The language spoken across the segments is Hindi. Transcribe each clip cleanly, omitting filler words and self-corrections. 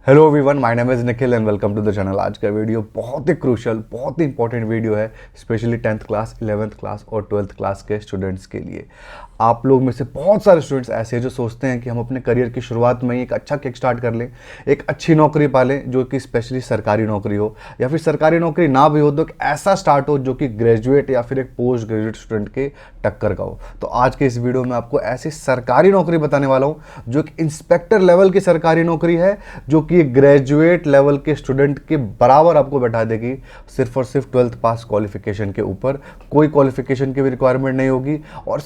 Hello everyone, my name is Nikhil and welcome to the channel. आज का वीडियो बहुत ही क्रूशियल, बहुत ही इंपॉर्टेंट वीडियो है, specially 10th class, 11th class और 12th क्लास के स्टूडेंट्स के लिए। आप लोग में से बहुत सारे स्टूडेंट्स ऐसे हैं जो सोचते हैं कि हम अपने करियर की शुरुआत में ही एक अच्छा किक स्टार्ट कर लें, एक अच्छी नौकरी पा लें जो कि स्पेशली सरकारी नौकरी हो, या फिर सरकारी नौकरी ना भी हो तो एक ऐसा स्टार्ट हो जो कि ग्रेजुएट या फिर एक पोस्ट ग्रेजुएट स्टूडेंट के टक्कर का हो। तो आज के इस वीडियो में आपको ऐसी सरकारी नौकरी बताने वाला हूँ जो कि इंस्पेक्टर लेवल की सरकारी नौकरी है, जो कि ग्रेजुएट लेवल के स्टूडेंट के बराबर आपको बैठा देगी, सिर्फ और सिर्फ 12th पास क्वालिफिकेशन के ऊपर। कोई क्वालिफिकेशन की भी रिक्वायरमेंट नहीं होगी और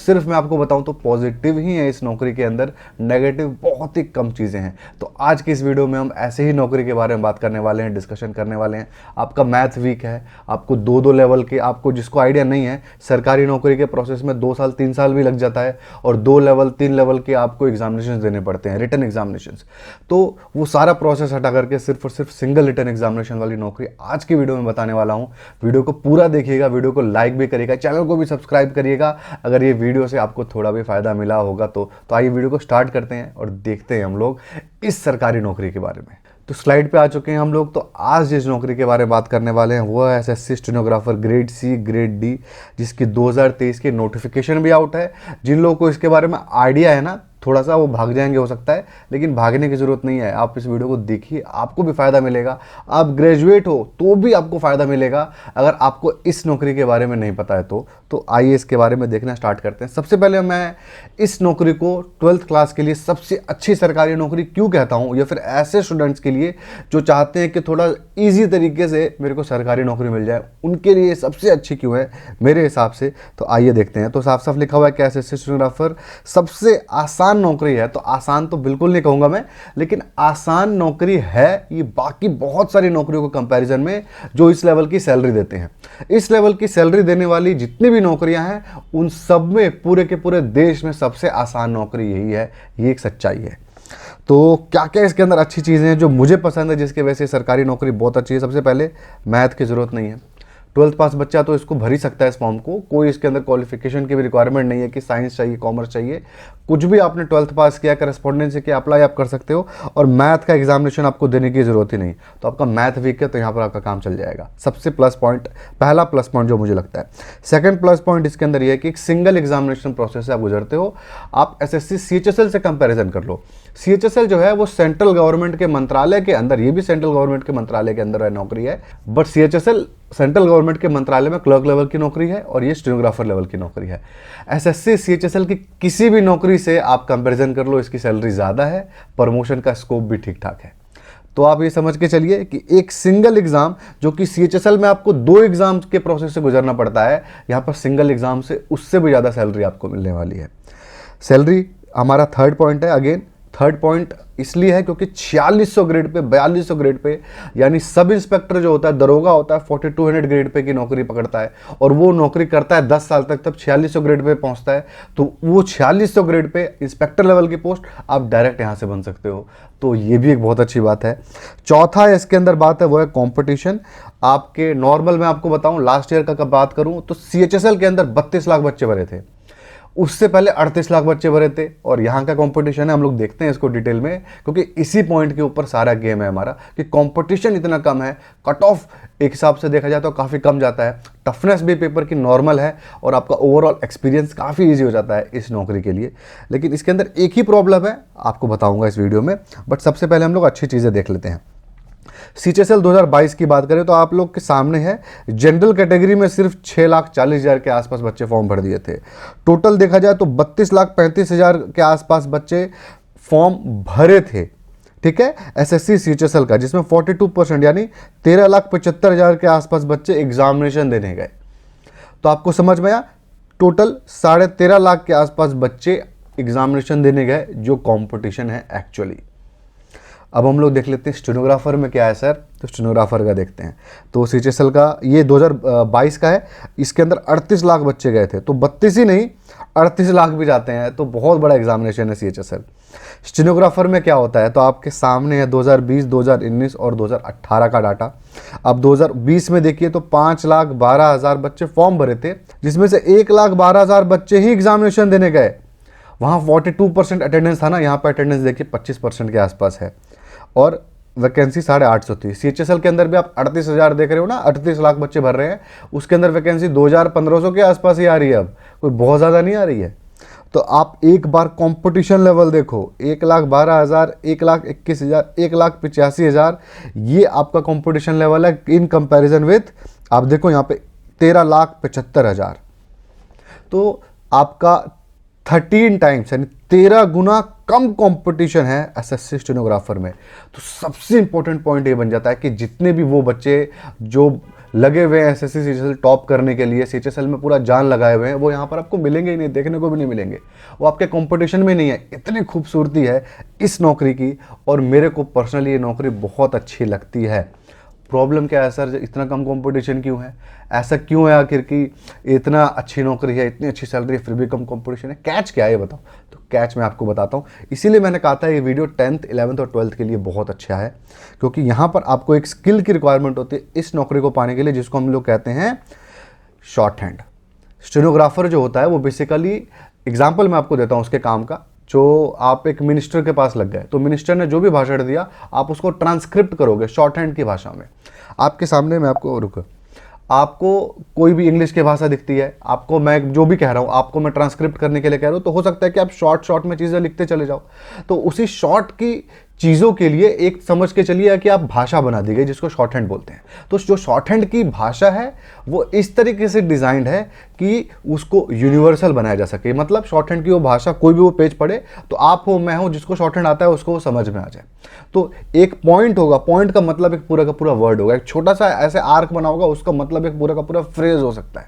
सिर्फ मैं आपको बताऊं तो पॉजिटिव ही है इस नौकरी के अंदर, नेगेटिव बहुत ही कम चीज़ें हैं। तो आज की इस वीडियो में हम ऐसे ही नौकरी के बारे में बात करने वाले हैं, डिस्कशन करने वाले हैं। आपका मैथ वीक है, आपको दो लेवल के, आपको जिसको आइडिया नहीं है, सरकारी नौकरी के प्रोसेस में 2 साल 3 साल भी लग जाता है और 2 लेवल 3 लेवल के आपको एग्जामिनेशन देने पड़ते हैं, रिटन एग्जामिनेशन। तो वो सारा प्रोसेस हटा करके सिर्फ और सिर्फ सिंगल रिटन एग्जामिनेशन वाली नौकरी आज की वीडियो में बताने वाला हूं। वीडियो को पूरा देखिएगा, वीडियो को लाइक भी करिएगा, चैनल को भी सब्सक्राइब करिएगा अगर ये वीडियो से आपको थोड़ा भी फायदा मिला होगा तो आइए वीडियो को स्टार्ट करते हैं और देखते हैं हम लोग इस सरकारी नौकरी के बारे में। तो स्लाइड पे आ चुके हैं हम लोग। तो आज जिस नौकरी के बारे में बात करने वाले हैं वो है SSC stenographer grade C grade D, जिसकी 2023 की नोटिफिकेशन भी आउट है। जिन लोगों को इसके बारे में आइडिया है ना, थोड़ा सा वो भाग जाएंगे हो सकता है, लेकिन भागने की ज़रूरत नहीं है। आप इस वीडियो को देखिए, आपको भी फ़ायदा मिलेगा। आप ग्रेजुएट हो तो भी आपको फ़ायदा मिलेगा अगर आपको इस नौकरी के बारे में नहीं पता है तो आइए इसके बारे में देखना स्टार्ट करते हैं। सबसे पहले मैं इस नौकरी को 12th क्लास के लिए सबसे अच्छी सरकारी नौकरी क्यों कहता हूँ, या फिर ऐसे स्टूडेंट्स के लिए जो चाहते हैं कि थोड़ा ईजी तरीके से मेरे को सरकारी नौकरी मिल जाए, उनके लिए सबसे अच्छी क्यों है मेरे हिसाब से। तो आइए देखते हैं। तो साफ साफ लिखा हुआ है कि एसएससी स्टेनोग्राफर सबसे आसान नौकरी है। तो आसान तो बिल्कुल नहीं कहूंगा मैं, लेकिन आसान नौकरी है ये बाकी बहुत सारी नौकरियों के कंपैरिजन में जो इस लेवल की सैलरी देते हैं। इस लेवल की सैलरी देने वाली जितनी भी नौकरियां हैं उन सब में पूरे के पूरे देश में सबसे आसान नौकरी यही है। ये एक सच्चाई है। तो क्या क्या इसके अंदर अच्छी चीज़ें हैं जो मुझे पसंद है, जिसकी वजह से सरकारी नौकरी बहुत अच्छी है। सबसे पहले मैथ की ज़रूरत नहीं है। 12th पास बच्चा तो इसको भर ही सकता है इस फॉर्म को। कोई इसके अंदर क्वालिफिकेशन की भी रिक्वायरमेंट नहीं है कि साइंस चाहिए, कॉमर्स चाहिए। कुछ भी आपने 12th पास किया, करस्पॉन्डेंस से किया, अप्लाई आप कर सकते हो और मैथ का एग्जामिनेशन आपको देने की ज़रूरत ही नहीं। तो आपका मैथ वीक है तो यहाँ पर आपका काम चल जाएगा। सबसे प्लस पॉइंट, पहला प्लस पॉइंट जो मुझे लगता है। सेकंड प्लस पॉइंट इसके अंदर ये है कि एक सिंगल एग्जामिनेशन प्रोसेस से आप गुजरते हो। आप एसएससी सीएचएसएल से कंपेरिजन कर लो। सीएचएसएल जो है वो सेंट्रल गवर्नमेंट के मंत्रालय के अंदर, ये भी सेंट्रल गवर्नमेंट के मंत्रालय के अंदर नौकरी है, बट सीएचएसएल सेंट्रल गवर्नमेंट के मंत्रालय में क्लर्क लेवल की नौकरी है और ये स्टेनोग्राफर लेवल की नौकरी है। एसएससी सीएचएसएल की किसी भी नौकरी से आप कंपैरिजन कर लो, इसकी सैलरी ज़्यादा है, प्रमोशन का स्कोप भी ठीक ठाक है। तो आप ये समझ के चलिए कि एक सिंगल एग्जाम, जो कि सीएचएसएल में आपको 2 एग्जाम के प्रोसेस से गुजरना पड़ता है, यहाँ पर सिंगल एग्जाम से उससे भी ज़्यादा सैलरी आपको मिलने वाली है। सैलरी हमारा थर्ड पॉइंट है। अगेन थर्ड पॉइंट इसलिए है क्योंकि 4600 ग्रेड पे, 4200 ग्रेड पे, यानी सब इंस्पेक्टर जो होता है, दरोगा होता है, 4200 ग्रेड पे की नौकरी पकड़ता है और वो नौकरी करता है 10 साल तक, तब 4600 ग्रेड पे पहुंचता है। तो वो 4600 ग्रेड पे इंस्पेक्टर लेवल की पोस्ट आप डायरेक्ट यहाँ से बन सकते हो। तो ये भी एक बहुत अच्छी बात है। चौथा इसके अंदर बात है वो है कॉम्पिटिशन। आपके नॉर्मल में आपको बताऊँ, लास्ट ईयर का बात करूँ तो सीएचएसएल के अंदर 32 लाख बच्चे भरे थे, उससे पहले 38 लाख बच्चे भरे थे। और यहाँ का कंपटीशन है, हम लोग देखते हैं इसको डिटेल में, क्योंकि इसी पॉइंट के ऊपर सारा गेम है हमारा कि कंपटीशन इतना कम है। कट ऑफ एक हिसाब से देखा जाए तो काफ़ी कम जाता है, टफनेस भी पेपर की नॉर्मल है और आपका ओवरऑल एक्सपीरियंस काफ़ी ईजी हो जाता है इस नौकरी के लिए। लेकिन इसके अंदर एक ही प्रॉब्लम है, आपको बताऊँगा इस वीडियो में, बट सबसे पहले हम लोग अच्छी चीज़ें देख लेते हैं। सीएचएसएल 2022 की बात करें तो आप लोग के सामने है, जनरल कैटेगरी में सिर्फ 6,40,000 के आसपास बच्चे फॉर्म भर दिए थे। टोटल देखा जाए तो 32,35,000 के आसपास बच्चे फॉर्म भरे थे, ठीक है, एसएससी सीएचएसएल का, जिसमें 42% यानी 13,75,000 के आसपास बच्चे एग्जामिनेशन देने गए। तो आपको समझ में आया, टोटल 13.5 लाख के आसपास बच्चे एग्जामिनेशन देने गए, जो कॉम्पिटिशन है एक्चुअली। अब हम लोग देख लेते हैं स्टेनोग्राफर में क्या है सर। तो स्टेनोग्राफर का देखते हैं। तो सीएचएसएल का ये 2022 का है, इसके अंदर 38 लाख बच्चे गए थे। तो 32 ही नहीं, 38 लाख भी जाते हैं, तो बहुत बड़ा एग्जामिनेशन है सीएचएसएल। स्टेनोग्राफर में क्या होता है, तो आपके सामने है 2020, 2019 और 2018 का डाटा। अब 2020 में देखिए तो 5,12,000 बच्चे फॉर्म भरे थे, जिसमें से 1,12,000 बच्चे ही एग्जामिनेशन देने गए। वहाँ 42% अटेंडेंस था ना, यहाँ पर अटेंडेंस देखिए 25% के आसपास है। और वैकेंसी 850 थी। CHSL के अंदर भी आप 38,000 देख रहे हो ना, 38 लाख बच्चे भर रहे हैं, उसके अंदर वैकेंसी 2,000-1,500 के आसपास ही आ रही है, अब कोई बहुत ज़्यादा नहीं आ रही है। तो आप एक बार कंपटीशन लेवल देखो, 1,12,000, 1,21,000, 1,85,000, ये आपका कंपटीशन लेवल है इन कंपैरिजन विथ, आप देखो यहाँ पे 13,75,000। तो आपका 13 टाइम्स यानी 13 गुना कम कंपटीशन है एसएससी स्टेनोग्राफर में। तो सबसे इंपॉर्टेंट पॉइंट ये बन जाता है कि जितने भी वो बच्चे जो लगे हुए हैं एसएससी सीएचएसएल टॉप करने के लिए, सीएचएसएल में पूरा जान लगाए हुए हैं, वो यहाँ पर आपको मिलेंगे ही नहीं, देखने को भी नहीं मिलेंगे, वो आपके कंपटीशन में नहीं है। इतनी खूबसूरती है इस नौकरी की, और मेरे को पर्सनली ये नौकरी बहुत अच्छी लगती है। प्रॉब्लम क्या है सर, इतना कम कंपटीशन क्यों है, ऐसा क्यों है आखिर कि इतना अच्छी नौकरी है, इतनी अच्छी सैलरी है, फिर भी कम कंपटीशन है, कैच क्या है ये बताओ। तो कैच मैं आपको बताता हूँ, इसीलिए मैंने कहा था ये वीडियो 10th, 11th और 12th के लिए बहुत अच्छा है, क्योंकि यहाँ पर आपको एक स्किल की रिक्वायरमेंट होती है इस नौकरी को पाने के लिए, जिसको हम लोग कहते हैं शॉर्ट हैंड। स्टेनोग्राफर जो होता है वो बेसिकली, एग्जाम्पल मैं आपको देता हूँ उसके काम का। जो आप एक मिनिस्टर के पास लग गए, तो मिनिस्टर ने जो भी भाषण दिया आप उसको ट्रांसक्रिप्ट करोगे शॉर्ट हैंड की भाषा में। आपके सामने मैं आपको रुको, आपको कोई भी इंग्लिश की भाषा दिखती है, आपको मैं जो भी कह रहा हूँ आपको मैं ट्रांसक्रिप्ट करने के लिए कह रहा हूँ, तो हो सकता है कि आप शॉर्ट में चीज़ें लिखते चले जाओ। तो उसी शॉर्ट की चीज़ों के लिए एक समझ के चलिए कि आप भाषा बना दी गई जिसको शॉर्ट हैंड बोलते हैं। तो जो शॉर्ट हैंड की भाषा है वो इस तरीके से डिज़ाइंड है कि उसको यूनिवर्सल बनाया जा सके। मतलब शॉर्ट हैंड की वो भाषा, कोई भी वो पेज पढ़े तो आप हो मैं हो, जिसको शॉर्ट हैंड आता है उसको वो समझ में आ जाए। तो एक पॉइंट होगा, पॉइंट का मतलब एक पूरा का पूरा वर्ड होगा, एक छोटा सा ऐसे आर्क बना होगा, उसका मतलब एक पूरा का पूरा फ्रेज हो सकता है।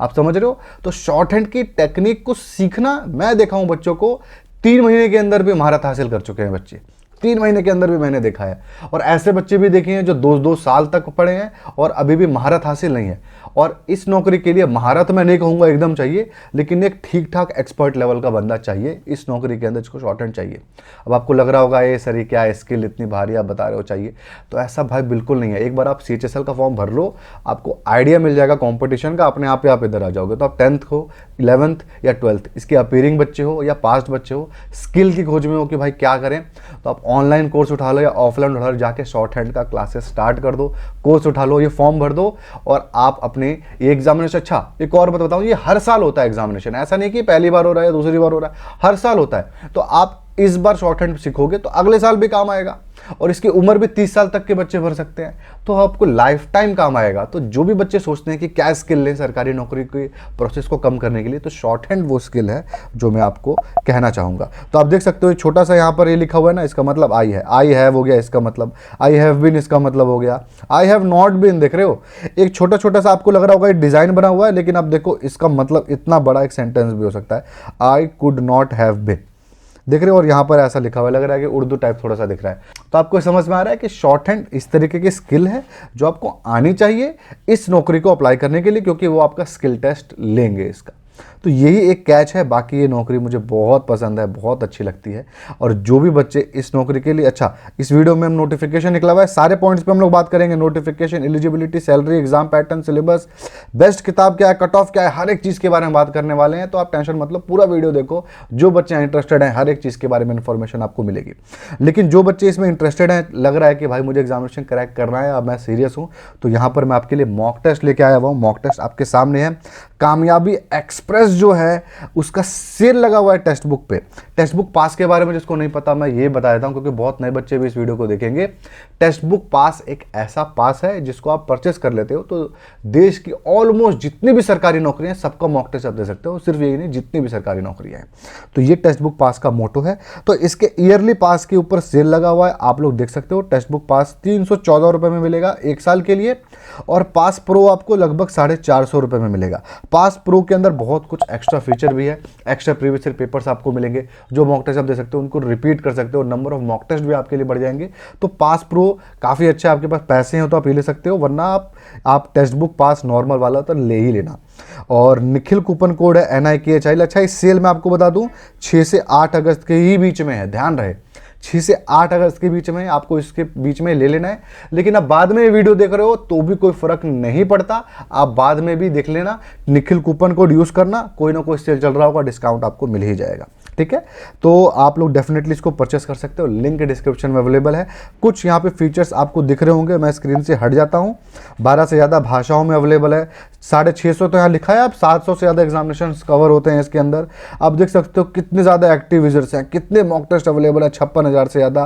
आप समझ रहे हो? तो शॉर्ट हैंड की टेक्निक को सीखना, मैं देखा हूं बच्चों को 3 महीने के अंदर भी महारत हासिल कर चुके हैं बच्चे, 3 महीने के अंदर भी मैंने देखा है। और ऐसे बच्चे भी देखे हैं जो 2-2 साल तक पढ़े हैं और अभी भी महारत हासिल नहीं है। और इस नौकरी के लिए महारत मैं नहीं कहूँगा एकदम चाहिए, लेकिन एक ठीक ठाक एक्सपर्ट लेवल का बंदा चाहिए इस नौकरी के अंदर, जिसको शॉर्ट हैंड चाहिए। अब आपको लग रहा होगा ये सर ये क्या स्किल इतनी भारी आप बता रहे हो चाहिए, तो ऐसा भाई बिल्कुल नहीं है। एक बार आप CHSL का फॉर्म भर लो, आपको आइडिया मिल जाएगा कॉम्पिटिशन का, अपने आप ही आप इधर आ जाओगे। तो आप 10th हो, 11th या 12th इसके अपीयरिंग बच्चे हो या पास्ट बच्चे हो, स्किल की खोज में हो कि भाई क्या करें, तो आप ऑनलाइन कोर्स उठा लो या ऑफलाइन उठा लो, जाके शॉर्ट हैंड का क्लासेस स्टार्ट कर दो, कोर्स उठा लो, ये फॉर्म भर दो और आप अपने ये एग्जामिनेशन। अच्छा एक और बात बताऊं, ये हर साल होता है एग्जामिनेशन, ऐसा नहीं कि पहली बार हो रहा है या दूसरी बार हो रहा है, हर साल होता है। तो आप इस बार शॉर्ट हैंड सीखोगे तो अगले साल भी काम आएगा, और इसकी उम्र भी 30 साल तक के बच्चे भर सकते हैं, तो आपको लाइफ टाइम काम आएगा। तो जो भी बच्चे सोचते हैं कि क्या स्किल लें सरकारी नौकरी की प्रोसेस को कम करने के लिए, तो शॉर्ट हैंड वो स्किल है जो मैं आपको कहना चाहूँगा। तो आप देख सकते हो छोटा सा यहाँ पर ये लिखा हुआ है ना, इसका मतलब आई है, आई हैव हो गया इसका मतलब, आई हैव बीन इसका मतलब हो गया, आई हैव नॉट बीन। देख रहे हो एक छोटा छोटा सा आपको लग रहा होगा डिज़ाइन बना हुआ है, लेकिन आप देखो इसका मतलब इतना बड़ा एक सेंटेंस भी हो सकता है, I could not have been. देख रहे हो, और यहाँ पर ऐसा लिखा हुआ लग रहा है कि उर्दू टाइप थोड़ा सा दिख रहा है। तो आपको समझ में आ रहा है कि शॉर्ट हैंड इस तरीके की स्किल है जो आपको आनी चाहिए इस नौकरी को अप्लाई करने के लिए, क्योंकि वो आपका स्किल टेस्ट लेंगे इसका। तो यही एक कैच है, बाकी ये नौकरी मुझे बहुत पसंद है, बहुत अच्छी लगती है। और जो भी बच्चे इस नौकरी के लिए, अच्छा इस वीडियो में हम नोटिफिकेशन निकला हुआ है, सारे पॉइंट्स पे हम लोग बात करेंगे, notification, eligibility, salary, exam pattern, syllabus, best किताब क्या है, कट ऑफ क्या है, हर एक चीज़ के बारे में बात करने वाले हैं। तो आप टेंशन मतलब पूरा वीडियो देखो, जो बच्चे इंटरेस्टेड हैं हर एक चीज़ के बारे में इन्फॉर्मेशन आपको मिलेगी। लेकिन जो बच्चे इसमें इंटरेस्टेड हैं, लग रहा है कि भाई मुझे एग्जामिनेशन क्रैक करना है, अब मैं सीरियस हूँ, तो यहाँ पर मैं आपके लिए मॉक टेस्ट लेके आया हुआ हूँ। मॉक टेस्ट आपके सामने है, कामयाबी एक्सप्रेस जो है उसका सेल लगा हुआ है टेक्स्ट बुक पे। टेक्स्ट बुक पास के बारे में जिसको नहीं पता मैं ये बता देता हूं, क्योंकि बहुत नए बच्चे भी इस वीडियो को देखेंगे। टेक्स्ट बुक पास एक ऐसा पास है जिसको आप परचेस कर लेते हो तो देश की ऑलमोस्ट जितनी भी सरकारी नौकरियां हैं सबका मॉक टेस्ट आप दे सकते हो, सिर्फ यही नहीं जितनी भी सरकारी नौकरियां हैं। तो ये टेक्स्ट बुक पास का मोटो है। तो इसके ईयरली पास के ऊपर सेल लगा हुआ है, आप लोग देख सकते हो। टेक्स्ट बुक पास 314 रुपए में मिलेगा 1 साल के लिए, और पास प्रो आपको लगभग 450 रुपए में मिलेगा। पास प्रो के अंदर बहुत कुछ एक्स्ट्रा फीचर भी है, एक्स्ट्रा प्रीवियस ईयर पेपर्स आपको मिलेंगे, जो मॉक टेस्ट आप दे सकते हो उनको रिपीट कर सकते हो, नंबर ऑफ मॉक टेस्ट भी आपके लिए बढ़ जाएंगे। तो पास प्रो काफ़ी अच्छा है, आपके पास पैसे हैं तो आप ये ले सकते हो, वरना आप टेक्स्ट बुक पास नॉर्मल वाला तो ले ही लेना। और निखिल कूपन कोड है NIKHIL। अच्छा इस सेल में आपको बता दूं 6 से 8 अगस्त के ही बीच में है, ध्यान रहे 6 से 8 अगस्त के बीच में आपको इसके बीच में ले लेना है। लेकिन आप बाद में वीडियो देख रहे हो तो भी कोई फर्क नहीं पड़ता, आप बाद में भी देख लेना, निखिल कूपन कोड यूज करना, कोई ना कोई सेल चल रहा होगा, डिस्काउंट आपको मिल ही जाएगा। ठीक है। तो आप लोग डेफिनेटली इसको परचेस कर सकते हो, लिंक डिस्क्रिप्शन में अवेलेबल है। कुछ यहाँ पे फीचर्स आपको दिख रहे होंगे, मैं स्क्रीन से हट जाता हूँ। 12 से ज़्यादा भाषाओं में अवेलेबल है, 650 तो यहाँ लिखा है, अब 700 से ज़्यादा एग्जामिनेशन कवर होते हैं इसके अंदर। आप देख सकते हो कितने ज़्यादा एक्टिव यूजर्स हैं, कितने मॉक टेस्ट अवेलेबल है, 56,000 से ज़्यादा।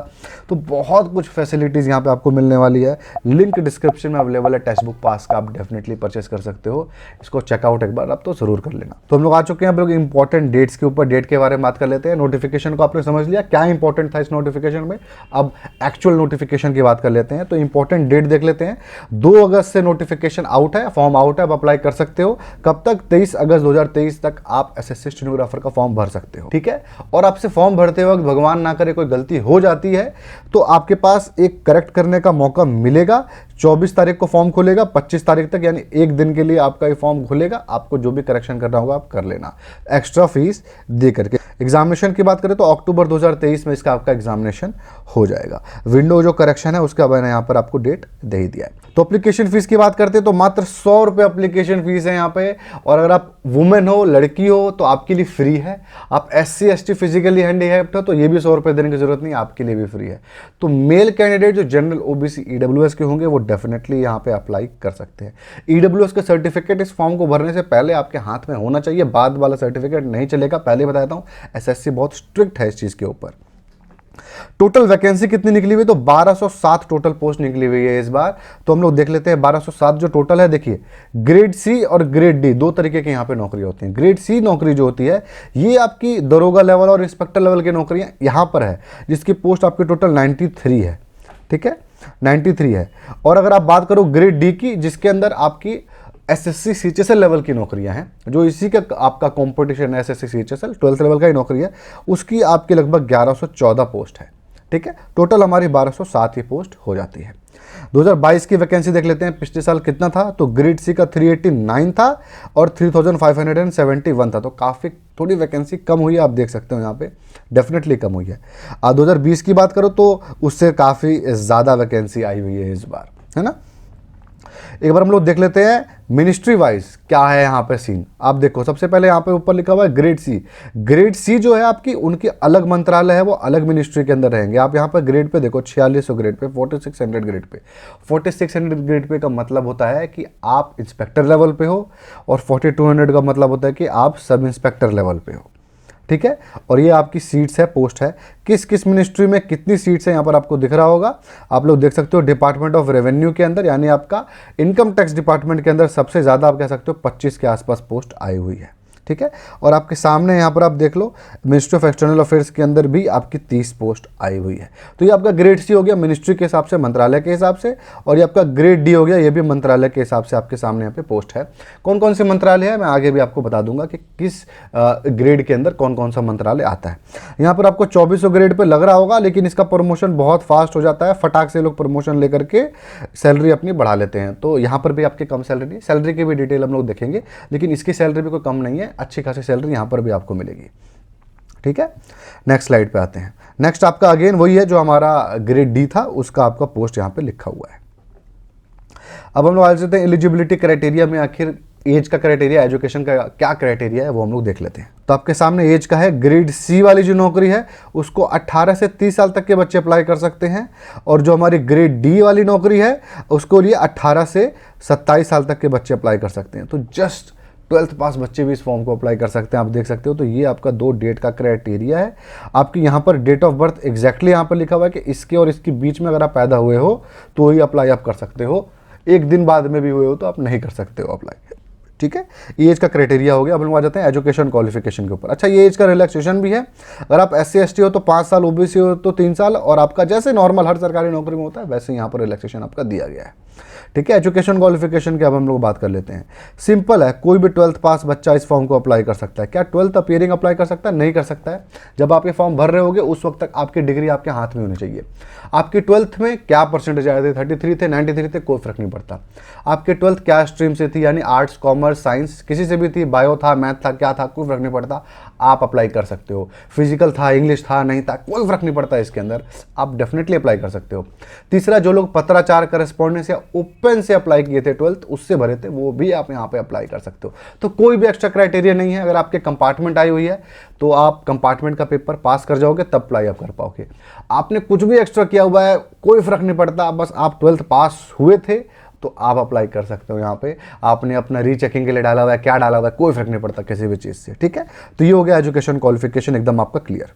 तो बहुत कुछ फैसिलिटीज़ यहाँ पे आपको मिलने वाली है। लिंक डिस्क्रिप्शन में अवेलेबल है टेक्स्ट बुक पास का, आप डेफिनेटली परचेस कर सकते हो। इसको चेकआउट एक बार आप तो ज़रूर कर लेना। तो हम लोग आ चुके हैं, हम लोग इंपॉर्टेंट डेट्स के ऊपर, डेट के बारे में बात कर लेते हैं। नोटिफिकेशन को आपने समझ लिया क्या इंपॉर्टेंट था इस नोटिफिकेशन में, अब एक्चुअल नोटिफिकेशन की बात कर लेते हैं। तो इंपॉर्टेंट डेट देख लेते हैं। 2 अगस्त से नोटिफिकेशन आउट है, फॉर्म आउट है, आप अप्लाई कर सकते हो। कब तक? 23 अगस्त 2023 तक आप एसएससी स्टेनोग्राफर का फॉर्म भर सकते हो, ठीक है। और आपसे फॉर्म भरते वक्त भगवान ना करे कोई गलती हो जाती है तो आपके पास एक करेक्ट करने का मौका मिलेगा। 24 तारीख को फॉर्म खुलेगा, 25 तारीख तक यानी एक दिन के लिए आपका ये फॉर्म खुलेगा। आपको जो भी करेक्शन करना होगा आप कर लेना, एक्स्ट्रा फीस दे करके। एग्जामिनेशन की बात करें तो अक्टूबर 2023 में इसका आपका एग्जामिनेशन हो जाएगा। विंडो जो करेक्शन है उसका मैंने यहाँ पर आपको डेट दे ही दिया है। तो एप्लीकेशन फीस की बात करते हैं तो मात्र 100 रुपये एप्लीकेशन फीस है यहाँ पे। और अगर आप वुमेन हो, लड़की हो, तो आपके लिए फ्री है। आप SC ST फिजिकली हैंडीकैप्ड हो तो ये भी 100 रुपये देने की जरूरत नहीं, आपके लिए भी फ्री है। तो मेल कैंडिडेट जो जनरल OBC EWS के होंगे वो डेफिनेटली यहाँ पे अप्लाई कर सकते हैं। EWS का सर्टिफिकेट इस फॉर्म को भरने से पहले आपके हाथ में होना चाहिए, बाद वाला सर्टिफिकेट नहीं चलेगा। पहले बताता हूँ, SSC बहुत स्ट्रिक्ट है इस चीज़ के ऊपर। टोटल वैकेंसी कितनी निकली हुई? तो 1207 टोटल पोस्ट निकली हुई है इस बार। तो हम लोग देख लेते हैं 1207 जो टोटल है। देखिए, ग्रेड C और ग्रेड D 2 तरीके की यहाँ पे नौकरी होती हैं। ग्रेड C नौकरी जो होती है ये आपकी दरोगा लेवल और इंस्पेक्टर लेवल की नौकरियाँ यहाँ पर है, जिसकी पोस्ट आपकी टोटल 93 है, ठीक है, 93 है। और अगर आप बात करो ग्रेड D की, जिसके अंदर आपकी SSC CHSL लेवल की नौकरियां हैं, जो इसी का आपका कंपटीशन है, SSC CHSL 12th लेवल का ही नौकरी है, उसकी आपकी लगभग 1114 पोस्ट है, ठीक है। टोटल हमारी 1207 ही पोस्ट हो जाती है। 2022 की वैकेंसी देख लेते हैं, पिछले साल कितना था? तो ग्रेड C का 389 था और 3571 था। तो काफ़ी थोड़ी वैकेंसी कम हुई है, आप देख सकते हो यहाँ पे डेफिनेटली कम हुई है। 2020 की बात करो तो उससे काफ़ी ज़्यादा वैकेंसी आई हुई है इस बार, है ना। एक बार हम लोग देख लेते हैं मिनिस्ट्री वाइज क्या है यहाँ पे सीन। आप देखो, सबसे पहले यहाँ पे ऊपर लिखा हुआ है ग्रेड C। ग्रेड C जो है आपकी, उनकी अलग मंत्रालय है, वो अलग मिनिस्ट्री के अंदर रहेंगे। आप यहाँ पर ग्रेड पे देखो, 4600 grade pay, 4600 grade pay. 4600 grade pay का मतलब होता है कि आप इंस्पेक्टर लेवल पे हो, और 4200 का मतलब होता है कि आप सब इंस्पेक्टर लेवल पे हो, ठीक है। और ये आपकी सीट्स है, पोस्ट है। किस किस मिनिस्ट्री में कितनी सीट्स है यहाँ पर आपको दिख रहा होगा, आप लोग देख सकते हो। डिपार्टमेंट ऑफ रेवेन्यू के अंदर, यानी आपका इनकम टैक्स डिपार्टमेंट के अंदर सबसे ज़्यादा आप कह सकते हो 25 के आसपास पोस्ट आई हुई है, ठीक है। और आपके सामने यहाँ पर आप देख लो, मिनिस्ट्री ऑफ एक्सटर्नल अफेयर्स के अंदर भी आपकी 30 पोस्ट आई हुई है। तो ये आपका ग्रेड C हो गया मिनिस्ट्री के हिसाब से, मंत्रालय के हिसाब से। और ये आपका ग्रेड D हो गया, ये भी मंत्रालय के हिसाब से आपके सामने यहाँ पे पोस्ट है। कौन कौन से मंत्रालय है मैं आगे भी आपको बता दूंगा कि किस ग्रेड के अंदर कौन कौन सा मंत्रालय आता है। यहाँ पर आपको 2400 ग्रेड पर लग रहा होगा, लेकिन इसका प्रमोशन बहुत फास्ट हो जाता है, फटाक से लोग प्रमोशन लेकर के सैलरी अपनी बढ़ा लेते हैं। तो यहाँ पर भी आपकी कम सैलरी, सैलरी की भी डिटेल हम लोग देखेंगे, लेकिन इसकी सैलरी भी कोई कम नहीं है, अच्छी खासी सैलरी यहाँ पर भी आपको मिलेगी, ठीक है। नेक्स्ट स्लाइड पे आते हैं। नेक्स्ट आपका अगेन वही है जो हमारा ग्रेड D था, उसका आपका पोस्ट यहाँ पे लिखा हुआ है। अब हम लोग आ जाते हैं एलिजिबिलिटी क्राइटेरिया में। आखिर एज का क्राइटेरिया, एजुकेशन का क्या क्राइटेरिया है वो हम लोग देख लेते हैं। तो आपके सामने एज का है, ग्रेड C वाली जो नौकरी है उसको 18 से 30 साल तक के बच्चे अप्लाई कर सकते हैं। और जो हमारी ग्रेड D वाली नौकरी है उसको लिए 18 से 27 साल तक के बच्चे अप्लाई कर सकते हैं। तो जस्ट 12th पास बच्चे भी इस फॉर्म को अप्लाई कर सकते हैं, आप देख सकते हो। तो ये आपका 2 डेट का क्राइटेरिया है। आपकी यहाँ पर डेट ऑफ बर्थ एग्जैक्टली यहाँ पर लिखा हुआ है कि इसके और इसके बीच में अगर आप पैदा हुए हो तो ही अप्लाई आप कर सकते हो, एक दिन बाद में भी हुए हो तो आप नहीं कर सकते हो अप्लाई, ठीक है। ये एज का क्राइटेरिया हो गया। अब हम आ जाते हैं एजुकेशन क्वालिफिकेशन के ऊपर। अच्छा, ये एज का रिलैक्सेशन भी है। अगर आप SC ST हो तो 5 साल, OBC हो तो 3 साल, और आपका जैसे नॉर्मल हर सरकारी नौकरी में होता है वैसे यहाँ पर रिलैक्सेशन आपका दिया गया है, ठीक है। एजुकेशन क्वालिफिकेशन की अब हम लोग बात कर लेते हैं। सिंपल है, कोई भी 12th पास बच्चा इस फॉर्म को अप्लाई कर सकता है। क्या 12th अपीयरिंग अप्लाई कर सकता है? नहीं कर सकता है। जब आप ये फॉर्म भर रहे होगे उस वक्त तक आपकी डिग्री आपके हाथ में होनी चाहिए। आपकी 12th में क्या परसेंटेज आए थे, 33 थे, 93 थे, कोई फर्क नहीं पड़ता। आपके 12th क्या स्ट्रीम से थी, यानी आर्ट्स, कॉमर्स, कॉमर्स, साइंस, किसी से भी थी, बायो था, मैथ था, क्या था, कोई फ़र्क नहीं पड़ता, आप अप्लाई कर सकते हो। फिजिकल था, इंग्लिश था, नहीं था, कोई फ़र्क नहीं पड़ता इसके अंदर, आप डेफिनेटली अप्लाई कर सकते हो। तीसरा, जो लोग पत्राचार, करस्पॉन्डेंस या ओपन से अप्लाई किए थे, 12th उससे भरे थे, वो भी आप यहाँ पे अप्लाई कर सकते हो। तो कोई भी एक्स्ट्रा क्राइटेरिया नहीं है। अगर आपके कंपार्टमेंट आई हुई है तो आप कंपार्टमेंट का पेपर पास कर जाओगे, तब अप्लाई आप कर पाओगे। आपने कुछ भी एक्स्ट्रा किया हुआ है, कोई फ़र्क नहीं पड़ता, बस आप 12th पास हुए थे तो आप अप्लाई कर सकते हो। यहाँ पे आपने अपना रीचेकिंग के लिए डाला हुआ है, क्या डाला हुआ है, कोई फ़र्क नहीं पड़ता किसी भी चीज़ से, ठीक है। तो ये हो गया एजुकेशन क्वालिफिकेशन एकदम आपका क्लियर।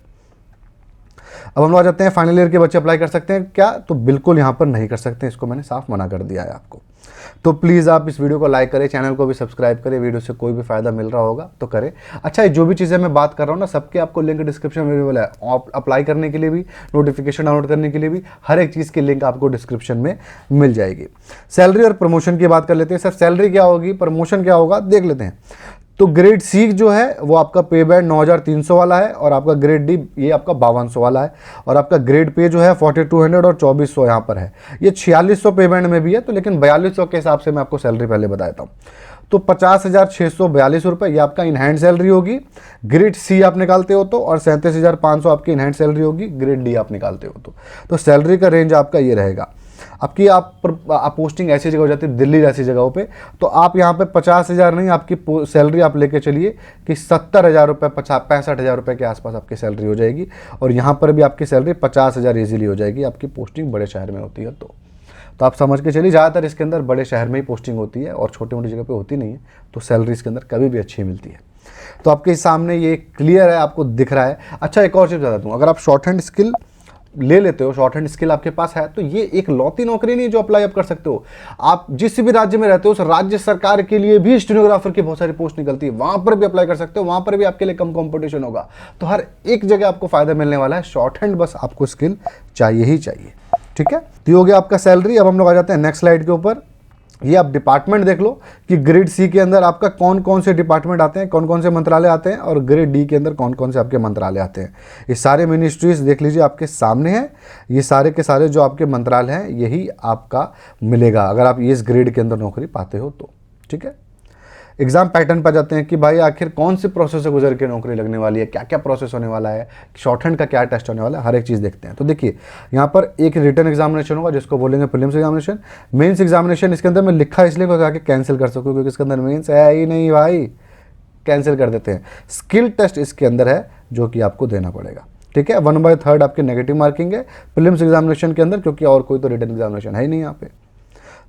अब हम लोग आ जाते हैं, फाइनल ईयर के बच्चे अप्लाई कर सकते हैं क्या? तो बिल्कुल यहाँ पर नहीं कर सकते, इसको मैंने साफ मना कर दिया है आपको। तो प्लीज़ आप इस वीडियो को लाइक करें, चैनल को भी सब्सक्राइब करें, वीडियो से कोई भी फायदा मिल रहा होगा तो करें। अच्छा, जो भी चीज़ें मैं बात कर रहा हूँ ना, सबके आपको लिंक डिस्क्रिप्शन में अवेलेबल है। अप्लाई करने के लिए भी, नोटिफिकेशन डाउनलोड करने के लिए भी, हर एक चीज़ की लिंक आपको डिस्क्रिप्शन में मिल जाएगी। सैलरी और प्रमोशन की बात कर लेते हैं। सर सैलरी क्या होगी, प्रमोशन क्या होगा, देख लेते हैं। तो ग्रेड सी जो है वो आपका पे बैंड 9300 वाला है, और आपका ग्रेड डी ये आपका 5200 वाला है, और आपका ग्रेड पे जो है 4200 और 2400 यहाँ पर है। ये 4600 पे बैंड में भी है, तो लेकिन 4200 के हिसाब से मैं आपको सैलरी पहले बता देता हूँ। तो 50,642 रुपये ये आपका इन हैंड सैलरी होगी, ग्रेड सी आप निकालते हो तो, और 37,500 आपकी इन हैंड सैलरी होगी ग्रेड डी आप निकालते हो तो सैलरी का रेंज आपका ये रहेगा। आपकी आप पोस्टिंग ऐसी जगह हो जाती है, दिल्ली जैसी जगहों पे, तो आप यहाँ पे 50,000 नहीं, आपकी सैलरी आप लेके चलिए कि 70,000 रुपये, 65,000 रुपये के आसपास आपकी सैलरी हो जाएगी। और यहाँ पर भी आपकी सैलरी 50,000 ईजिली हो जाएगी, आपकी पोस्टिंग बड़े शहर में होती है। तो आप समझ के चलिए, ज़्यादातर इसके अंदर बड़े शहर में ही पोस्टिंग होती है और छोटी मोटी जगह पे होती नहीं है, तो सैलरी इसके अंदर कभी भी अच्छी मिलती है। तो आपके सामने ये क्लियर है, आपको दिख रहा है। अच्छा, एक और चीज़ बता दूँ, अगर आप शॉर्ट हैंड स्किल ले लेते हो, शॉर्ट हैंड स्किल आपके पास है, तो ये एक लौती नौकरी नहीं जो अप्लाई आप कर सकते हो। आप जिस भी राज्य में रहते हो, उस राज्य सरकार के लिए भी स्टेनोग्राफर की बहुत सारी पोस्ट निकलती है, वहां पर भी अप्लाई कर सकते हो, वहां पर भी आपके लिए कम कंपटीशन होगा। तो हर एक जगह आपको फायदा मिलने वाला है। शॉर्ट हैंड बस आपको स्किल चाहिए ही चाहिए, ठीक है। तो ये हो गया आपका सैलरी। अब हम लोग आ जाते हैं नेक्स्ट स्लाइड के ऊपर। ये आप डिपार्टमेंट देख लो कि ग्रेड सी के अंदर आपका कौन कौन से डिपार्टमेंट आते हैं, कौन कौन से मंत्रालय आते हैं, और ग्रेड डी के अंदर कौन कौन से आपके मंत्रालय आते हैं। ये सारे मिनिस्ट्रीज देख लीजिए आपके सामने हैं। ये सारे के सारे जो आपके मंत्रालय हैं, यही आपका मिलेगा अगर आप इस ग्रेड के अंदर नौकरी पाते हो तो, ठीक है। एग्जाम पैटर्न पर जाते हैं कि भाई आखिर कौन से प्रोसेस से गुजर के नौकरी लगने वाली है, क्या क्या प्रोसेस होने वाला है, शॉर्ट हैंड का क्या टेस्ट होने वाला है, हर एक चीज़ देखते हैं। तो देखिए, यहाँ पर एक रिटन एग्जामिनेशन होगा जिसको बोलेंगे प्रीलिम्स एग्जामिनेशन। मेंस एग्जामिनेशन इसके अंदर मैं लिखा इसलिए क्योंकि आके कैंसिल कर सकूँ, क्योंकि इसके अंदर मेंस है ही नहीं भाई, कैंसिल कर देते हैं। स्किल टेस्ट इसके अंदर है जो कि आपको देना पड़ेगा, ठीक है। 1/3 आपकी नेगेटिव मार्किंग है प्रीलिम्स एग्जामिनेशन के अंदर, क्योंकि और कोई तो रिटन एग्जामिनेशन है ही नहीं यहाँ पे।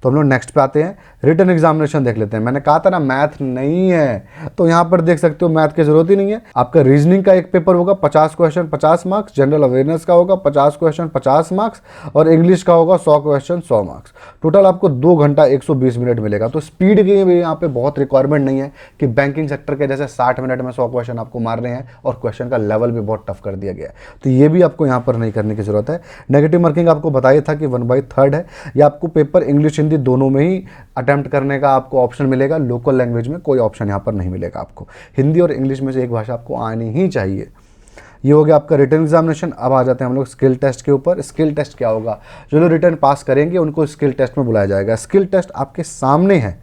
तो हम लोग नेक्स्ट पे आते हैं, रिटन एग्जामिनेशन देख लेते हैं। मैंने कहा था ना मैथ नहीं है, तो यहाँ पर देख सकते हो मैथ की जरूरत ही नहीं है। आपका रीजनिंग का एक पेपर होगा 50 क्वेश्चन 50 मार्क्स, जनरल अवेयरनेस का होगा 50 क्वेश्चन 50 मार्क्स, और इंग्लिश का होगा 100 क्वेश्चन 100 मार्क्स। टोटल आपको 2 घंटा 120 मिनट मिलेगा। तो स्पीड की भी यहाँ पे बहुत रिक्वायरमेंट नहीं है कि बैंकिंग सेक्टर के जैसे 60 मिनट में 100 क्वेश्चन आपको मार रहे हैं, और क्वेश्चन का लेवल भी बहुत टफ कर दिया गया है। तो ये भी आपको यहाँ पर नहीं करने की जरूरत है। नेगेटिव मार्किंग आपको बताया था कि 1/3 है। या आपको पेपर इंग्लिश हिंदी दोनों में ही अटेम्प्ट करने का आपको ऑप्शन मिलेगा, लोकल लैंग्वेज में कोई ऑप्शन यहाँ पर नहीं मिलेगा आपको। हिंदी और इंग्लिश में से एक भाषा आपको आनी ही चाहिए। ये हो गया आपका रिटन एग्जामिनेशन। अब आ जाते हैं हम लोग स्किल टेस्ट के ऊपर। स्किल टेस्ट क्या होगा, जो लोग रिटन पास करेंगे उनको स्किल टेस्ट में बुलाया जाएगा। स्किल टेस्ट आपके सामने है,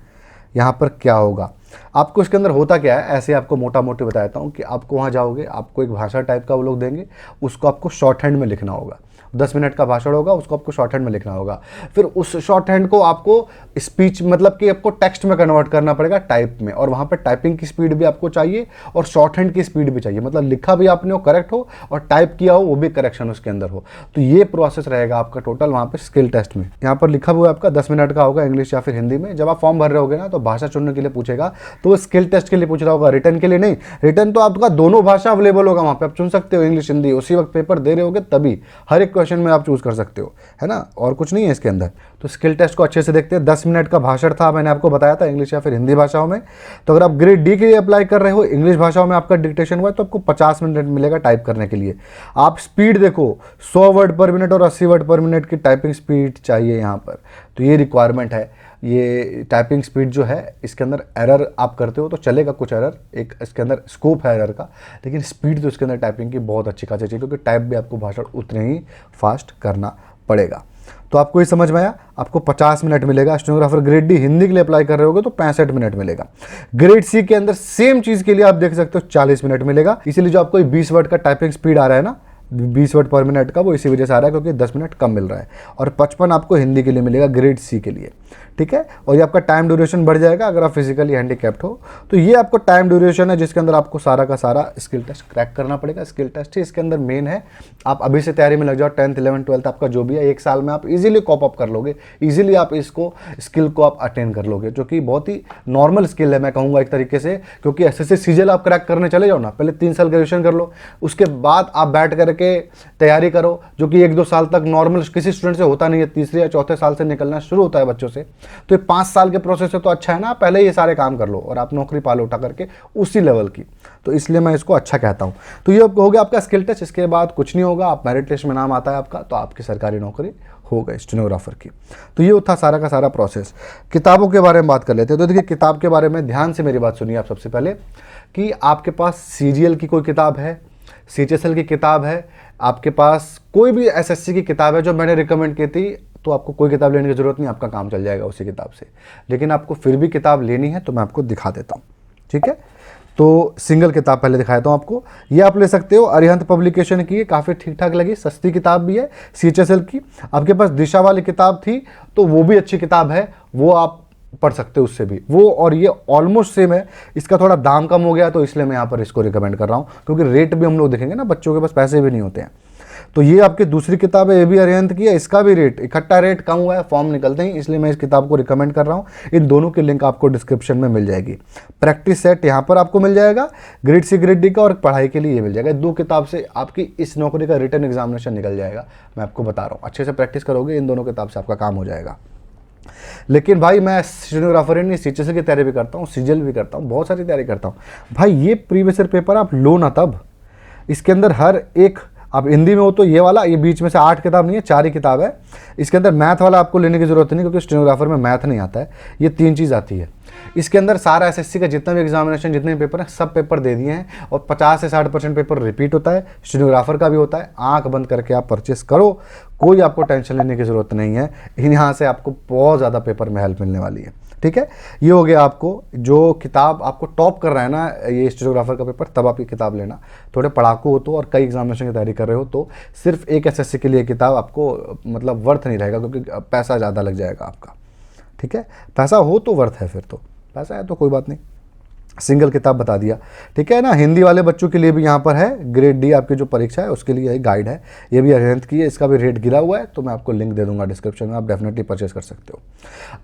यहाँ पर क्या होगा आपको इसके अंदर होता क्या है, ऐसे आपको मोटा मोटी बताता हूँ कि आपको वहाँ जाओगे, आपको एक भाषा टाइप का वो लोग देंगे, उसको आपको शॉर्ट हैंड में लिखना होगा। 10 मिनट का भाषण होगा, उसको आपको शॉर्ट हैंड में लिखना होगा। फिर उस शॉर्ट हैंड को आपको स्पीच मतलब कि आपको टेक्स्ट में कन्वर्ट करना पड़ेगा, टाइप में, और वहाँ पे टाइपिंग की स्पीड भी आपको चाहिए और शॉर्ट हैंड की स्पीड भी चाहिए, मतलब लिखा भी आपने वो करेक्ट हो और टाइप किया हो वो भी करेक्शन उसके अंदर हो। तो ये प्रोसेस रहेगा आपका टोटल वहाँ पे स्किल टेस्ट में। यहाँ पर लिखा हुआ है आपका 10 मिनट का होगा, इंग्लिश या फिर हिंदी में। जब आप फॉर्म भर रहे होगे ना, तो भाषा चुनने के लिए पूछेगा, तो वो स्किल टेस्ट के लिए पूछ रहा होगा, रिटर्न के लिए नहीं। रिटर्न तो आपका दोनों भाषा अवेलेबल होगा वहाँ पे, आप चुन सकते हो इंग्लिश हिंदी, उसी वक्त पेपर दे रहे होगे तभी हर एक क्वेश्चन में आप चूज कर सकते हो, है ना, और कुछ नहीं है इसके अंदर। तो स्किल टेस्ट को अच्छे से देखते हैं। 10 मिनट का भाषण था, मैंने आपको बताया था, इंग्लिश या फिर हिंदी भाषाओं में। तो अगर आप ग्रेड डी के लिए अप्लाई कर रहे हो, इंग्लिश भाषाओं में आपका डिक्टेशन हुआ है, तो आपको 50 मिनट मिलेगा टाइप करने के लिए। आप स्पीड देखो, 100 वर्ड पर मिनट और 80 वर्ड पर मिनट की टाइपिंग स्पीड चाहिए यहाँ पर। तो ये रिक्वायरमेंट है। ये टाइपिंग स्पीड जो है, इसके अंदर एरर आप करते हो तो चलेगा, कुछ एरर एक इसके अंदर स्कोप है एरर का, लेकिन स्पीड तो इसके अंदर टाइपिंग की बहुत अच्छी खासी चाहिए, क्योंकि टाइप भी आपको भाषण उतने ही फास्ट करना पड़ेगा। तो आपको ये समझ में आया, आपको 50 मिनट मिलेगा। स्टेनोग्राफर ग्रेड डी हिंदी के लिए अप्लाई कर रहे होगे तो 65 मिनट मिलेगा। ग्रेड सी के अंदर सेम चीज़ के लिए आप देख सकते हो 40 मिनट मिलेगा। इसीलिए जो आपको 20 वर्ड का टाइपिंग स्पीड आ रहा है ना, 20 वर्ड पर मिनट का, वो इसी वजह से आ रहा है क्योंकि 10 मिनट कम मिल रहा है। और 55 आपको हिंदी के लिए मिलेगा ग्रेड सी के लिए, ठीक है। और ये आपका टाइम ड्यूरेशन बढ़ जाएगा अगर आप फिजिकली हैंडीकैप्ड हो। तो ये आपको टाइम ड्यूरेशन है जिसके अंदर आपको सारा का सारा स्किल टेस्ट क्रैक करना पड़ेगा। स्किल टेस्ट ही इसके अंदर मेन है। आप अभी से तैयारी में लग जाओ, 10th 11th 12th आपका जो भी है, 1 साल में आप इजीली कॉप अप कर लोगे, इजीली आप इसको स्किल को आप अटेन कर लोगे, जो कि बहुत ही नॉर्मल स्किल है मैं कहूँगा एक तरीके से। क्योंकि एसएससी सीजीएल आप क्रैक करने चले जाओ ना, पहले 3 साल ग्रेजुएशन कर लो, उसके बाद आप बैठ करके तैयारी करो, जो कि 1-2 साल तक नॉर्मल किसी स्टूडेंट से होता नहीं है। तीसरे या चौथे साल से निकलना शुरू होता है बच्चों से। तो ये 5 साल के प्रोसेस है, तो अच्छा है ना, पहले ये सारे काम कर लो और आप नौकरी पालो उठा करके उसी लेवल की। तो इसलिए मैं इसको अच्छा कहता हूँ। तो ये हो गया आपका स्किल टेस्ट। इसके बाद कुछ नहीं होगा, आप मेरिट लिस्ट में नाम आता है आपका तो आपकी सरकारी नौकरी हो गई स्टेनोग्राफर की। तो ये था सारा का सारा प्रोसेस। किताबों के बारे में बात कर लेते हैं। तो देखिए, किताब के बारे में ध्यान से मेरी बात सुनिए आप सबसे पहले, कि आपके पास सीजीएल की कोई किताब है, सीएचएसएल की किताब है, आपके पास कोई भी एसएससी की किताब है जो मैंने रिकमेंड की थी, तो आपको कोई किताब लेने की ज़रूरत नहीं, आपका काम चल जाएगा उसी किताब से। लेकिन आपको फिर भी किताब लेनी है तो मैं आपको दिखा देता हूँ, ठीक है। तो सिंगल किताब पहले दिखा देता हूँ आपको। ये आप ले सकते हो, अरिहंत पब्लिकेशन की है, काफ़ी ठीक ठाक लगी, सस्ती किताब भी है सीएचएसएल की। आपके पास दिशा वाली किताब थी तो वो भी अच्छी किताब है, वो आप पढ़ सकते हो उससे भी। वो और ये ऑलमोस्ट सेम है, इसका थोड़ा दाम कम हो गया तो इसलिए मैं यहाँ पर इसको रिकमेंड कर रहा हूँ, क्योंकि रेट भी हम लोग देखेंगे ना, बच्चों के पास पैसे भी नहीं होते हैं। तो ये आपकी दूसरी किताब है, ये भी अरिहंत की है, इसका भी रेट इकट्ठा रेट कम हुआ है, फॉर्म निकलते ही, इसलिए मैं इस किताब को रिकमेंड कर रहा हूँ। इन दोनों की लिंक आपको डिस्क्रिप्शन में मिल जाएगी। प्रैक्टिस सेट यहाँ पर आपको मिल जाएगा ग्रेड सी ग्रेड डी का, और पढ़ाई के लिए ये मिल जाएगा। 2 किताब से आपकी इस नौकरी का रिटन एग्जामिनेशन निकल जाएगा, मैं आपको बता रहा हूँ। अच्छे से प्रैक्टिस करोगे, इन दोनों किताब से आपका काम हो जाएगा। लेकिन भाई मैं स्टेनोग्राफर नहीं, सीएचएसएल की तैयारी भी करता हूँ, सीजीएल भी करता हूँ, बहुत सारी तैयारी करता हूँ भाई। ये प्रीवियस ईयर पेपर आप लो ना, तब इसके अंदर हर एक, आप हिंदी में हो तो ये वाला, ये बीच में से 8 किताब नहीं है, 4 ही किताब है। इसके अंदर मैथ वाला आपको लेने की ज़रूरत नहीं, क्योंकि स्टेनोग्राफर में मैथ नहीं आता है। ये 3 चीज़ आती है इसके अंदर। सारा एसएससी का जितना भी एग्जामिनेशन, जितने भी पेपर हैं, सब पेपर दे दिए हैं, और 50 से 60% पेपर रिपीट होता है, स्टेनोग्राफर का भी होता है। आंख बंद करके आप परचेस करो, कोई आपको टेंशन लेने की ज़रूरत नहीं है। यहाँ से आपको बहुत ज़्यादा पेपर में हेल्प मिलने वाली है, ठीक है। ये हो गया आपको, जो किताब आपको टॉप कर रहा है ना ये स्टेनोग्राफर का पेपर, तब आप ये किताब लेना। थोड़े पढ़ाकू हो तो और कई एग्जामिनेशन की तैयारी कर रहे हो तो सिर्फ एक एसएससी के लिए किताब आपको मतलब वर्थ नहीं रहेगा, क्योंकि पैसा ज़्यादा लग जाएगा आपका, ठीक है। पैसा हो तो वर्थ है, फिर तो पैसा है तो कोई बात नहीं। सिंगल किताब बता दिया, ठीक है ना। हिंदी वाले बच्चों के लिए भी यहाँ पर है, ग्रेड डी आपकी जो परीक्षा है उसके लिए गाइड है, ये भी अरिहंत की है, इसका भी रेट गिरा हुआ है, तो मैं आपको लिंक दे दूंगा डिस्क्रिप्शन में, आप डेफिनेटली परचेस कर सकते हो।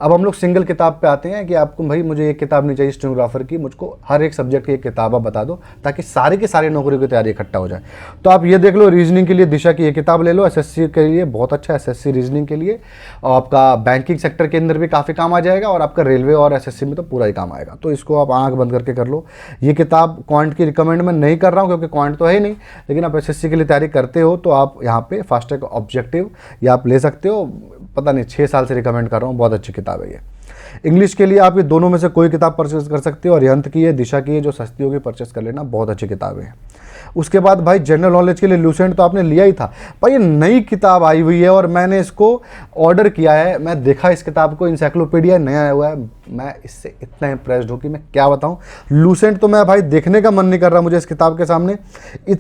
अब हम लोग सिंगल किताब पे आते हैं कि आपको भाई मुझे एक किताब नहीं चाहिए स्टेनोग्राफर की, मुझको हर एक सब्जेक्ट की एक किताब आप बता दो, ताकि सारी की सारी नौकरियों की तैयारी इकट्ठा हो जाए। तो आप ये देख लो, रीजनिंग के लिए दिशा की ये किताब ले लो, एसएससी के लिए बहुत अच्छा, एसएससी रीजनिंग के लिए, और आपका बैंकिंग सेक्टर के अंदर भी काफ़ी काम आ जाएगा, और आपका रेलवे और एसएससी में तो पूरा ही काम आएगा। तो इसको आप आंख बंद करके कर लो। ये किताब क्वांट की रिकमेंड मैं नहीं कर रहा हूँ, क्योंकि क्वांट तो है ही नहीं, लेकिन आप एसएससी के लिए तैयारी करते हो तो आप यहाँ पे फास्ट ट्रैक ऑब्जेक्टिव या आप ले सकते हो। पता नहीं 6 साल से रिकमेंड कर रहा हूँ, बहुत अच्छी किताब है ये। इंग्लिश के लिए आप ये दोनों में से कोई किताब परचेज कर सकते हो, अरिहंत की है, दिशा की है, जो सस्ती होगी परचेस कर लेना, बहुत अच्छी किताबें हैं। उसके बाद भाई जनरल नॉलेज के लिए लूसेंट तो आपने लिया ही था भाई, ये नई किताब आई हुई है और मैंने इसको ऑर्डर किया है। मैं देखा इस किताब को, इंसाइक्लोपीडिया नया आया हुआ है, मैं इससे इतना इम्प्रेस्ड हूँ कि मैं क्या बताऊँ। लूसेंट तो मैं भाई देखने का मन नहीं कर रहा मुझे इस किताब के सामने।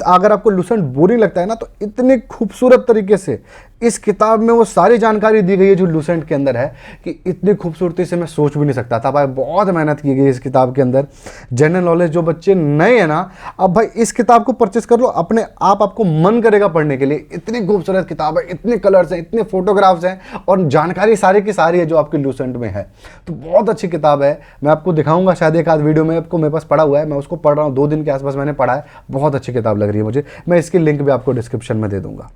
अगर आपको लूसेंट बोरिंग लगता है ना, तो इतनी खूबसूरत तरीके से इस किताब में वो सारी जानकारी दी गई है जो लूसेंट के अंदर है, कि इतनी खूबसूरती से मैं सोच भी नहीं सकता था भाई। बहुत मेहनत की गई इस किताब के अंदर। जनरल नॉलेज जो बच्चे नए हैं ना, अब भाई इस किताब को परचेस कर लो, अपने आप आपको मन करेगा पढ़ने के लिए। इतनी खूबसूरत किताब है, इतने कलर्स हैं, इतने फोटोग्राफ्स हैं, और जानकारी सारी की सारी है जो आपकी लूसेंट में है। तो बहुत अच्छी किताब है, मैं आपको दिखाऊंगा शायद एक आध वीडियो में, आपको मेरे पास पढ़ा हुआ है, मैं उसको पढ़ रहा हूँ, 2 दिन के आसपास मैंने पढ़ा है। बहुत अच्छी किताब लग रही है मुझे, मैं इसकी लिंक भी आपको डिस्क्रिप्शन में दे दूंगा,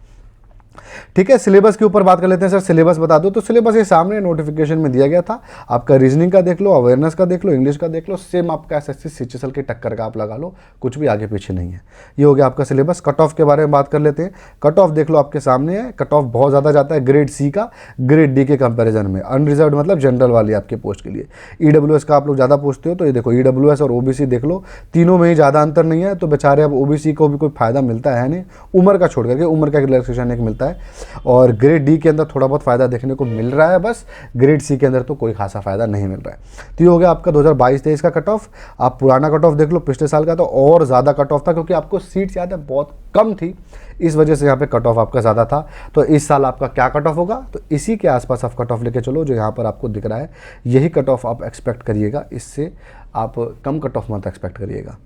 ठीक है। सिलेबस के ऊपर बात कर लेते हैं। सर सिलेबस बता दो, तो सिलेबस ये सामने नोटिफिकेशन में दिया गया था। आपका रीजनिंग का देख लो, अवेयरनेस का देख लो, इंग्लिश का देख लो, सेम आपका एसएससी सीएचएसएल की टक्कर का आप लगा लो, कुछ भी आगे पीछे नहीं है। ये हो गया आपका सिलेबस। कट ऑफ के बारे में बात कर लेते हैं। कट ऑफ देख लो आपके सामने है, कट ऑफ बहुत ज़्यादा जाता है ग्रेड सी का ग्रेड डी के कंपेरिजन में। अनरिजर्व मतलब जनरल वाली आपके पोस्ट के लिए। ईडब्ल्यूएस का आप लोग ज़्यादा पूछते हो, तो ये देखो ईडब्ल्यूएस और ओबीसी देख लो, तीनों में ही ज़्यादा अंतर नहीं है। तो बेचारे अब ओबीसी को भी कोई फायदा मिलता है नहीं, उम्र का छोड़ करके, उम्र का रिलैक्सेशन एक मिलता है, और ग्रेड डी के अंदर थोड़ा बहुत फ़ायदा देखने को मिल रहा है बस, ग्रेड सी के अंदर तो कोई खासा फ़ायदा नहीं मिल रहा है। तो ये हो गया आपका 2022-23 का कट ऑफ। आप पुराना कट ऑफ देख लो, पिछले साल का तो और ज़्यादा कट ऑफ था, क्योंकि आपको सीट्स याद है बहुत कम थी, इस वजह से यहाँ पे कट ऑफ आपका ज़्यादा था। तो इस साल आपका क्या कट ऑफ होगा, तो इसी के आसपास आप कट ऑफ लेके चलो, जो यहाँ पर आपको दिख रहा है यही कट ऑफ आप एक्सपेक्ट करिएगा, इससे आप कम कट ऑफ मत एक्सपेक्ट करिएगा,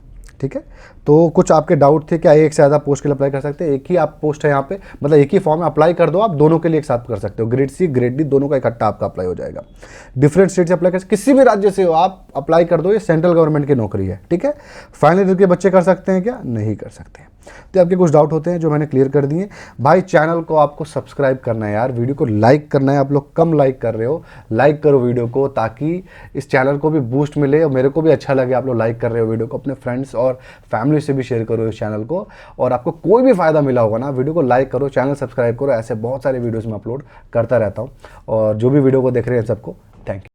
ठीक है। तो कुछ आपके डाउट थे क्या एक से ज़्यादा पोस्ट के लिए अप्लाई कर सकते हैं, एक ही आप पोस्ट है यहाँ पे, मतलब एक ही फॉर्म में अप्लाई कर दो, आप दोनों के लिए एक साथ कर सकते हो, ग्रेड सी ग्रेड डी दोनों का इकट्ठा आपका अप्लाई हो जाएगा। डिफरेंट स्टेट से अप्लाई कर, किसी भी राज्य से हो आप अप्लाई कर दो, ये सेंट्रल गवर्नमेंट की नौकरी है, ठीक है। फाइनल ईयर के बच्चे कर सकते हैं क्या, नहीं कर सकते। तो आपके कुछ डाउट होते हैं जो मैंने क्लियर कर दिए। भाई चैनल को आपको सब्सक्राइब करना है यार, वीडियो को लाइक करना है, आप लोग कम लाइक कर रहे हो, लाइक करो वीडियो को, ताकि इस चैनल को भी बूस्ट मिले और मेरे को भी अच्छा लगे। आप लोग लाइक कर रहे हो वीडियो को, अपने फ्रेंड्स और फैमिली से भी शेयर करो इस चैनल को, और आपको कोई भी फायदा मिला होगा ना, वीडियो को लाइक करो, चैनल सब्सक्राइब करो। ऐसे बहुत सारे वीडियोज़ मैं अपलोड करता रहता हूँ, और जो भी वीडियो को देख रहे हैं सबको थैंक यू।